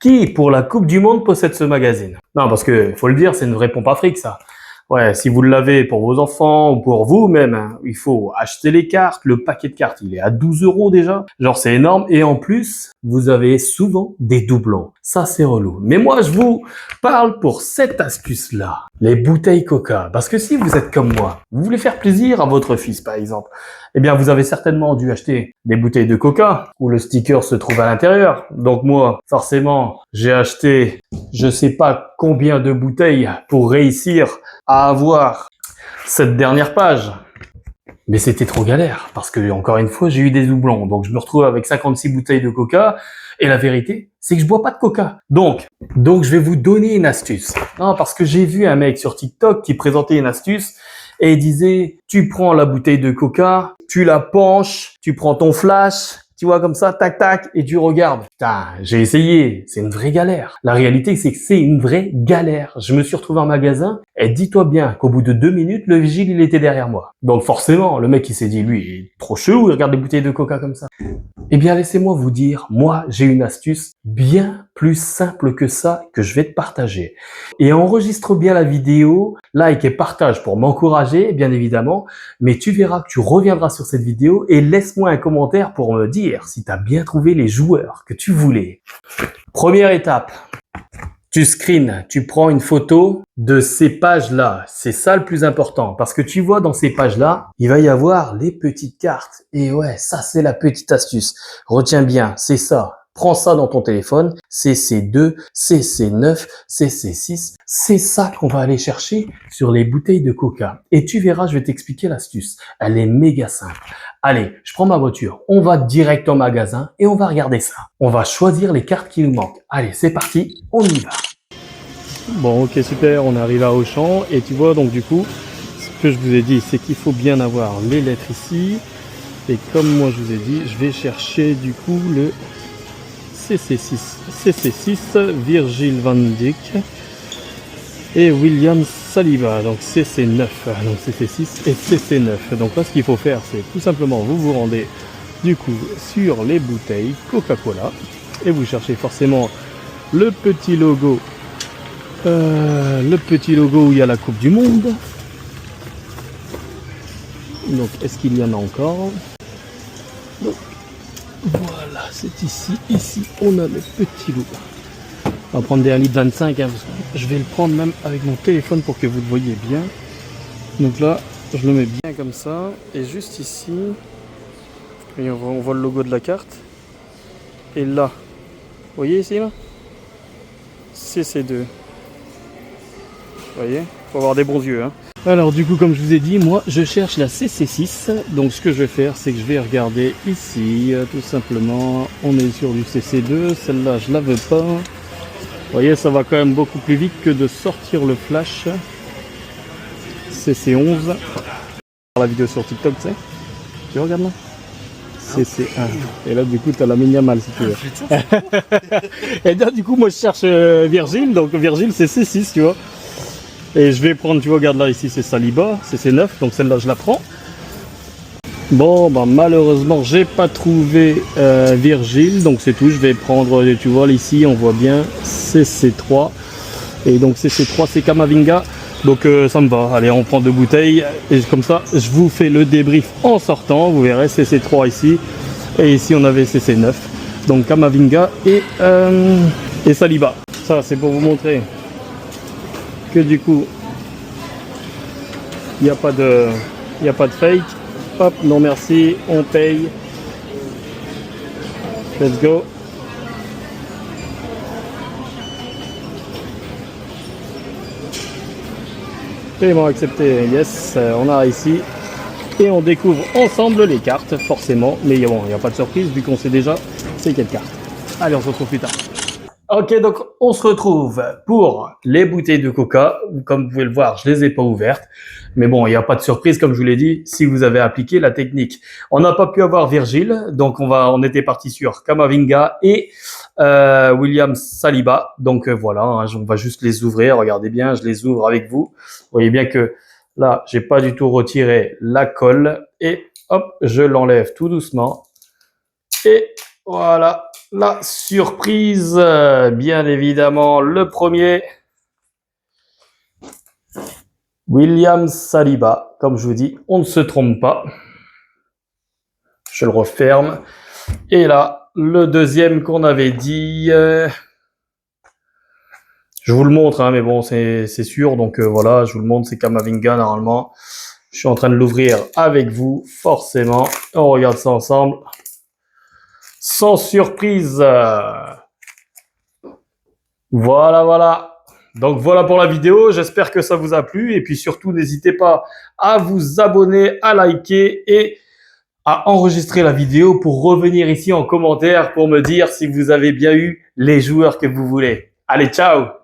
Qui, pour la Coupe du Monde, possède ce magazine? Non, parce que, faut le dire, c'est une vraie pompe à fric, ça. Ouais, si vous l'avez pour vos enfants ou pour vous-même, hein, il faut acheter les cartes. Le paquet de cartes, il est à 12 € déjà. Genre, c'est énorme. Et en plus, vous avez souvent des doublons. Ça, c'est relou. Mais moi, je vous parle pour cette astuce-là. Les bouteilles Coca. Parce que si vous êtes comme moi, vous voulez faire plaisir à votre fils, par exemple, eh bien, vous avez certainement dû acheter des bouteilles de Coca où le sticker se trouve à l'intérieur. Donc moi, forcément, j'ai acheté je sais pas combien de bouteilles pour réussir à avoir cette dernière page. Mais c'était trop galère parce que, encore une fois, j'ai eu des doublons. Donc, je me retrouve avec 56 bouteilles de Coca. Et la vérité, c'est que je bois pas de Coca. Donc, je vais vous donner une astuce. Non, parce que j'ai vu un mec sur TikTok qui présentait une astuce et il disait, tu prends la bouteille de Coca, tu la penches, tu prends ton flash, tu vois, comme ça, tac, tac, et tu regardes. Putain, j'ai essayé. C'est une vraie galère. La réalité, c'est que c'est une vraie galère. Je me suis retrouvé en magasin et dis-toi bien qu'au bout de 2 minutes, le vigile, il était derrière moi. Donc forcément, le mec, il s'est dit, lui, il est trop chelou, il regarde des bouteilles de Coca comme ça. Eh bien, laissez-moi vous dire, moi, j'ai une astuce bien plus simple que ça que je vais te partager. Et enregistre bien la vidéo, like et partage pour m'encourager, bien évidemment, mais tu verras que tu reviendras sur cette vidéo et laisse-moi un commentaire pour me dire si tu as bien trouvé les joueurs que tu voulais. Première étape, tu screens, tu prends une photo de ces pages-là. C'est ça le plus important. Parce que tu vois, dans ces pages-là, il va y avoir les petites cartes. Et ouais, ça, c'est la petite astuce. Retiens bien, c'est ça. Prends ça dans ton téléphone. CC2, CC9, CC6. C'est ça qu'on va aller chercher sur les bouteilles de Coca. Et tu verras, je vais t'expliquer l'astuce. Elle est méga simple. Allez, je prends ma voiture. On va direct au magasin et on va regarder ça. On va choisir les cartes qui nous manquent. Allez, c'est parti. On y va. Bon, ok, super, on arrive à Auchan et tu vois, donc du coup, ce que je vous ai dit, c'est qu'il faut bien avoir les lettres ici. Et comme moi je vous ai dit, je vais chercher du coup le CC6, Virgil van Dijk et William Saliba, donc CC9, donc CC6 et CC9. Donc là, ce qu'il faut faire, c'est tout simplement, vous vous rendez du coup sur les bouteilles Coca-Cola et vous cherchez forcément le petit logo où il y a la Coupe du Monde. Donc, est-ce qu'il y en a encore? Donc, voilà, c'est ici. Ici, on a le petit logo. On va prendre des 1,25 litre, hein, parce que je vais le prendre même avec mon téléphone pour que vous le voyez bien. Donc là, je le mets bien comme ça. Et juste ici, et on voit le logo de la carte. Et là, vous voyez ici, là, CC2. Vous voyez, faut avoir des bons yeux, hein. Alors du coup, comme je vous ai dit, moi je cherche la CC6. Donc ce que je vais faire, c'est que je vais regarder ici, tout simplement. On est sur du CC2, celle-là je la veux pas. Vous voyez, ça va quand même beaucoup plus vite que de sortir le flash. CC11. La vidéo sur TikTok, tu sais. Tu regardes là, CC1. Et là du coup tu as la minimal si tu veux. Et là du coup moi je cherche Virgile, donc Virgile c'est C6, tu vois. Et je vais prendre, tu vois, regarde là, ici c'est Saliba, CC9, donc celle-là je la prends. Bon, bah malheureusement, j'ai pas trouvé Virgile, donc c'est tout. Je vais prendre, tu vois, ici on voit bien CC3. Et donc CC3 c'est Kamavinga, donc ça me va. Allez, on prend 2 bouteilles, et comme ça, je vous fais le débrief en sortant. Vous verrez CC3 ici, et ici on avait CC9. Donc Kamavinga et Saliba. Ça, c'est pour vous montrer que du coup il n'y a pas de fake. Hop, non merci, on paye. Let's go. Paiement accepté, yes, on a ici. Et on découvre ensemble les cartes, forcément. Mais bon, il n'y a pas de surprise vu qu'on sait déjà c'est quelle carte. Allez, on se retrouve plus tard. Ok, donc on se retrouve pour les bouteilles de Coca. Comme vous pouvez le voir, je les ai pas ouvertes. Mais bon, il n'y a pas de surprise, comme je vous l'ai dit, si vous avez appliqué la technique. On n'a pas pu avoir Virgile, donc on était parti sur Kamavinga et William Saliba. Donc voilà, hein, on va juste les ouvrir. Regardez bien, je les ouvre avec vous. Vous voyez bien que là, j'ai pas du tout retiré la colle. Et hop, je l'enlève tout doucement. Et voilà. la surprise, bien évidemment, le premier, William Saliba. Comme je vous dis, on ne se trompe pas. Je le referme. Et là, le deuxième qu'on avait dit, je vous le montre, hein, mais bon, c'est sûr. Donc voilà, je vous le montre, c'est Kamavinga normalement. Je suis en train de l'ouvrir avec vous, forcément. On regarde ça ensemble. Sans surprise. Voilà, voilà. Donc voilà pour la vidéo. J'espère que ça vous a plu. Et puis surtout, n'hésitez pas à vous abonner, à liker et à enregistrer la vidéo pour revenir ici en commentaire pour me dire si vous avez bien eu les joueurs que vous voulez. Allez, ciao!